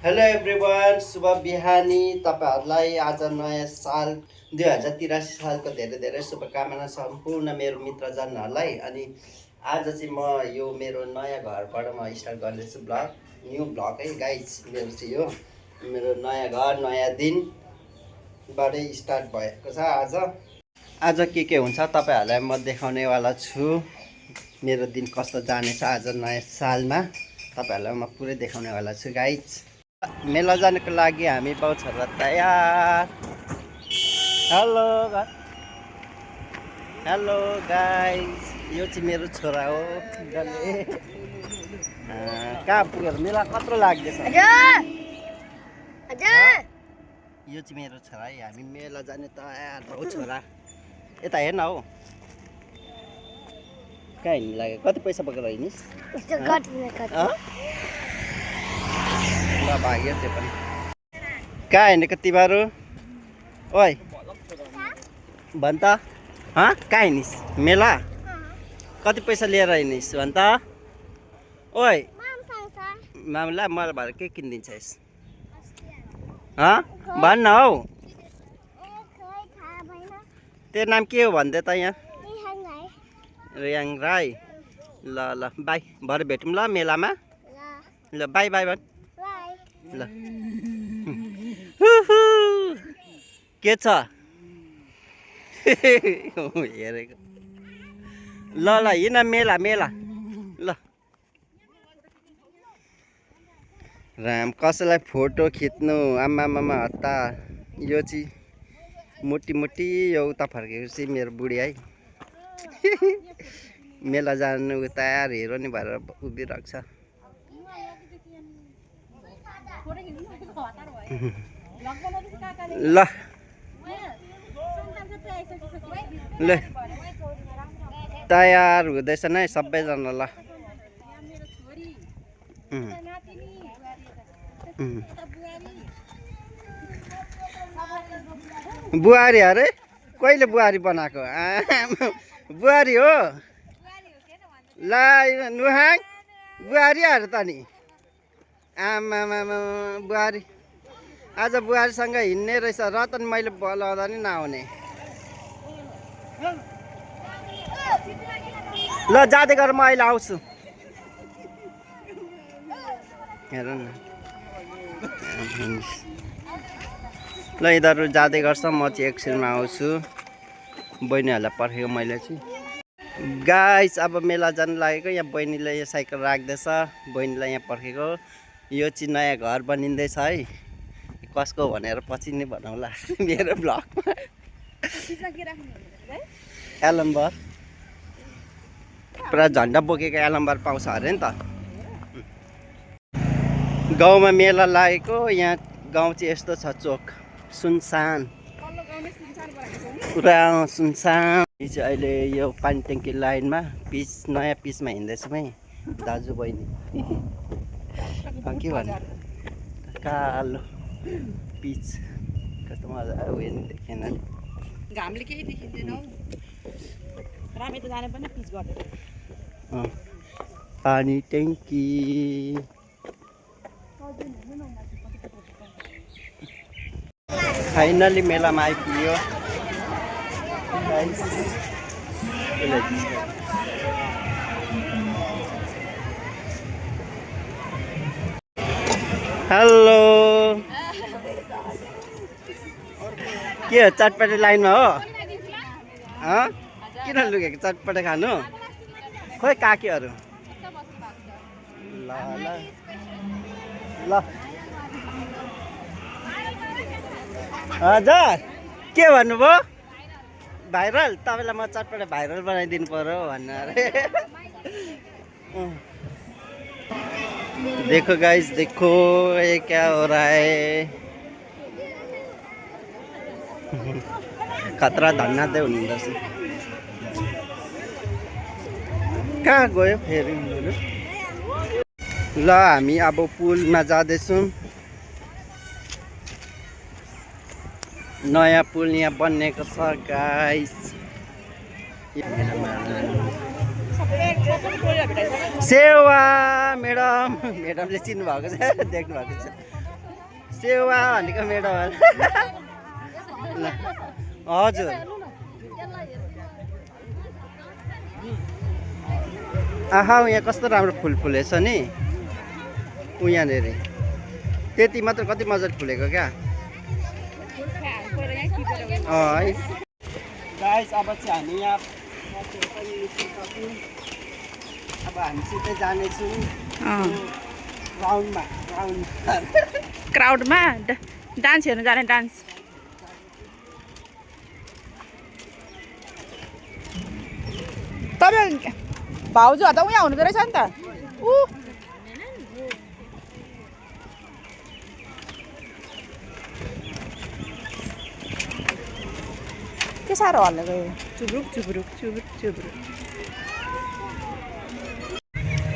Hello everyone, शुभ बिहानी तपाईँहरूलाई आज नयाँ साल 2083 सालको धेरै धेरै शुभकामना सम्पूर्ण मेरो मित्रजनहरूलाई। अनि आज चाहिँ म यो मेरो नयाँ घरबाट म स्टार्ट गर्दैछु ब्लग, न्यू ब्लग है गाइज। मेरो चाहिँ यो मेरो नयाँ घर नयाँ दिनबाटै स्टार्ट भएको छ। आज के हुन्छ तपाईँहरूलाई म देखाउनेवाला छु। मेरो दिन कस्तो जानेछ आज नयाँ सालमा तपाईँहरूलाई म पुरै देखाउनेवाला छु गाइज। मेला जानको लागि हामी बाउ छोरा तयार। हेलो हेलो गाइस, यो चाहिँ मेरो छोरा हो। कहाँ पुगेर मेला कत्रो लाग्दैछ। यो चाहिँ मेरो छोरा है, हामी मेला जाने तयार बाउ छोरा। यता हेर्न हौ, कहाँ हिँड्नु लाग्यो? कति पैसा बोकेर हिँडिस्? ल भाग्यो त्यो पनि। कहाँ हिँडेको तिमीहरू? ओइ भन् त, कहाँ हिँडिस्? मेला कति पैसा लिएर हिँडिस् भन् त? ओइ मामला मलाई भएर के किनिदिन्छ यस? भन् न हौ, तेरो नाम के हो भन्दै त यहाँ? रियाङ राई। ल ल बाई, भरे भेटौँ ल मेलामा। ल बाई बाई भन्। ल के छ हेरेको? ल ल हिँड मेला मेला। ल राम, कसैलाई फोटो खिच्नु आमामामा हत्ता। यो चाहिँ मोटी मोटी यो उता फर्केको चाहिँ मेरो बुढी है। मेला जानु तयार हिरो नि भएर उभिरहेको छ। ल ल तयार हुँदैछ नै सबैजना। ल बुहारी अरे? कहिले बुहारी बनाएको? बुहारी हो ल नुहाङ, बुहारी अरे त नि। आमामामा बुहारी, आज बुहारीसँग हिँड्ने रहेछ। रतन मैले बोलाउँदा नि नआउने। ल जाँदै गर, म अहिले आउँछु। हेर न, ल यिनीहरू जाँदै गर्छ, म चाहिँ एकछिनमा आउँछु। बहिनीहरूलाई पर्खेको मैले चाहिँ गाइस। अब मेला जानु लागेको, यहाँ बहिनीले यो साइकल राख्दैछ, बहिनीलाई यहाँ पर्खेको। यो चाहिँ नयाँ घर बनिँदैछ है, कसको भनेर पछि नै भनौँला मेरो ब्लगमा। एलम्बर पुरा झन्डा बोकेको एलम्बर पाउँछ अरे नि त। गाउँमा मेला लागेको, यहाँ गाउँ चाहिँ यस्तो छ, चोक सुनसान, पुरा सुनसान। चाहिँ अहिले यो पानी ट्याङ्की लाइनमा पिच, नयाँ पिचमा हिँड्दैछौँ है दाजु बहिनी। के भन्नु, कालो पिच कस्तो मजा आयो हेर्नु। देखेन नि, घामले केही देखिँदैन हौ। रामे त जाने पनि पिच गर्दैन। पानी ट्याङ्की फाइनली मेलामा आइपुग्यो। हेलो, के हो चटपटे लाइनमा हो? किन लुकेको चटपटे खानु? खोइ काकीहरू। ल ल ल हजुर, के भन्नुभयो? भाइरल? तपाईँलाई म चटपटे भाइरल बनाइदिनु पर्यो भन्नु अरे। देखो गाइस, देखो ये क्या हो रहा है। खतरा धन्नादै हुनुहुँदो रहेछ। कहाँ गयो फेरि? ल हामी अब पुलमा जाँदैछौँ। नयाँ पुल यहाँ बनिएको छ गाइस। सेवा मैडम, मैडमले चिन्नु भएको छ, देख्नु भएको छ। सेवा भनेको मेडम ल हजुर आहा यहाँ कस्तो राम्रो फुल फुलेछ नि ऊ यहाँनिर त्यति मात्र कति मजाले फुलेको क्या है गाइस अब चाहिँ हामी यहाँ अब हामी सिधै जानेछौँ क्राउडमा डान्स हेर्नु जाने डान्स तपाईँ भाउजूहरू त उहाँ हुनुहुँदो रहेछ नि त के साह्रो हल्ला गयो चुब्रुक चुब्रुक चुब्रुक चुब्रुक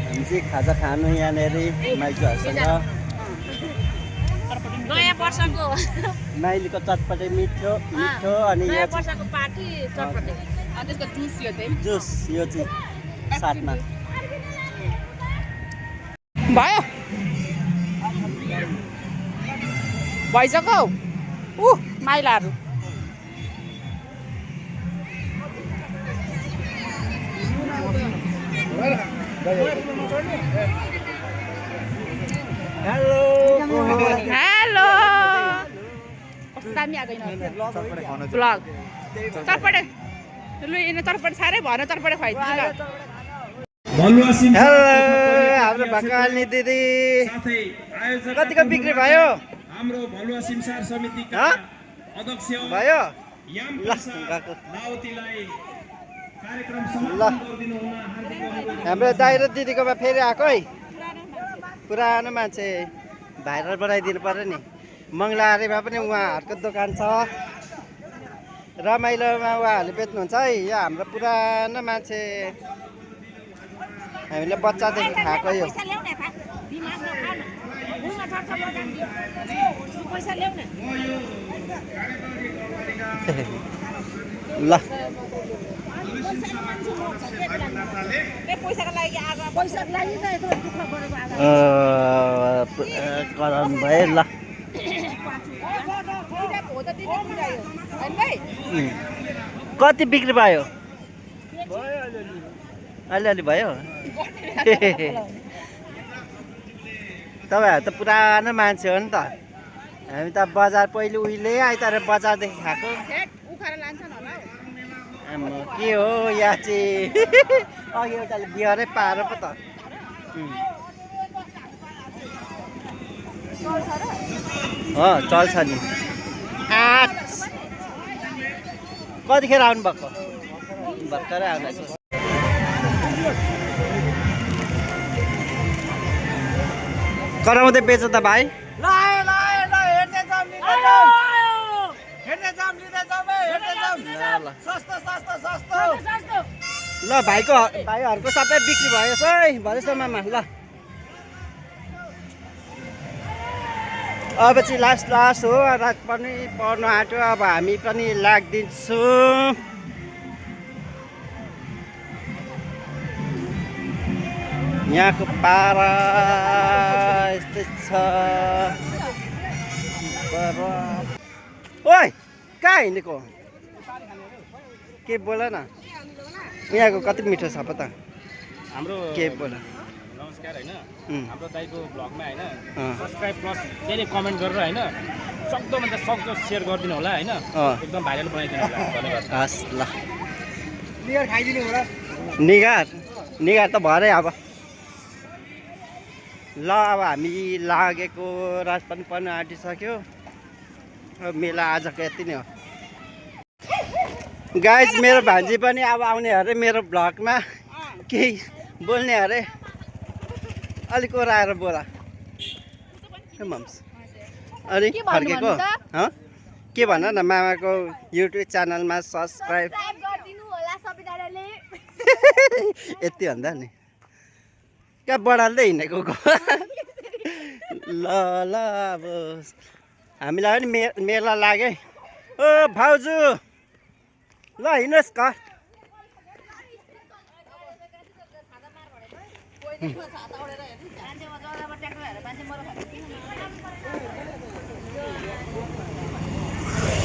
हामी चाहिँ खाजा खानु यहाँनिर माइजूहरूसँग नयाँ वर्षको माइलीको चटपटे मिठो मिठो अनि नयाँ वर्षको पार्टी चटपटे अनि त्यसको जुस यो चाहिँ जुस यो चाहिँ साथमा भयो भइसक्यो माइलाहरू हेलो हेलो कस्तो दामी आएको ब्लग चटपटे लु यिनी चटपटे साह्रै भएन चटपटे खुवाइदिनु हेलो हाम्रो भकाल्नी दिदी कतिको बिक्री भयो हाम्रो भलुवा सिमसार समितिका अध्यक्ष भयो याम ल प्रसाद राउतीलाई कार्यक्रम ल समापन गरिदिनु हुन हार्दिक अनुरोध हाम्रो दाइ र दिदीकोमा फेरि आएको है पुरानो मान्छे भाइरल बनाइदिनु पर्यो नि मङ्गलाहारीमा पनि उहाँहरूको दोकान छ रमाइलोमा उहाँहरूले बेच्नुहुन्छ है यो हाम्रो पुरानो मान्छे हामीले बच्चादेखि खाएको यो ल गरम भयो ल कति बिक्री भयो अलिअलि भयो तपाईँहरू त पुरानो मान्छे हो नि त हामी त बजार पहिले उहिले आइतबार बजारदेखि खाएको के हो यहाँ चाहिँ अघि एउटाले बिहारै पारो पो त चल्छ नि कतिखेर आउनुभएको भर्खरै आउनु कराउँदै बेच त भाइ ल भाइहरूको सबै बिक्री भयो है भरेसम्ममा ल अब चाहिँ लास्ट हो रात पनि पर्नु आँट्यो अब हामी पनि लाग्दिन्छौँ यहाँको पारा यस्तै छ ओइ कहाँ हिँडेको के बोल न यहाँको कति मिठो छ पो त हाम्रो के बोल नमस्कार हैन हाम्रो दाइको ब्लगमा हैन सब्स्क्राइब प्लस धेरै कमेन्ट गरेर हैन सक्दो भन्दा सक्दो शेयर गरिदिनु होला हैन एकदम भाइरल बनाइदिनु होला धन्यवाद हस् ल निगार खाइदिनु होला निगार त भरे अब ल अब हामी लागेको रात पनि पर्न आँटिसक्यो मेला आजको यति नै हो गाइज मेरो भान्जी पनि अब आउने अरे मेरो ब्लगमा केही बोल्ने अरे अलिक ओराएर बोला अनि फर्केको के भन न मामाको युट्युब च्यानलमा सब्सक्राइब यति भन्दा नि क्या बढाल्दै हिँडेको ल ल अब हामीलाई पनि मेला लाग्यो ओ भाउजू ल हिँड्नुहोस् क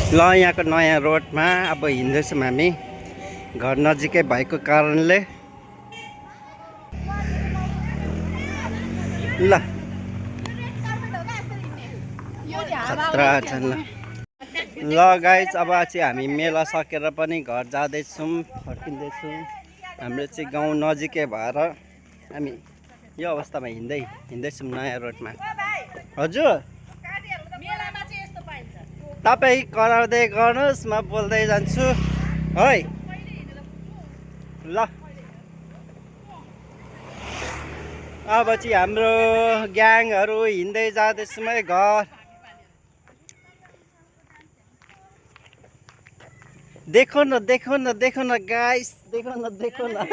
ल यहाँको नयाँ रोडमा अब हिँड्दैछौँ हामी घर नजिकै भएको कारणले ल खतरा छ ल गाइज अब चाहिँ हामी मेला सकेर पनि घर जाँदैछौँ फर्किँदैछौँ हाम्रो चाहिँ गाउँ नजिकै भएर हामी यो अवस्थामा हिँड्दैछौँ नयाँ रोडमा हजुर तपाईँ कराउँदै गर्नुहोस् म बोल्दै जान्छु है ल अब चाहिँ हाम्रो ग्याङहरू हिँड्दै जाँदैछौँ है घर देखो न गाइस देखो न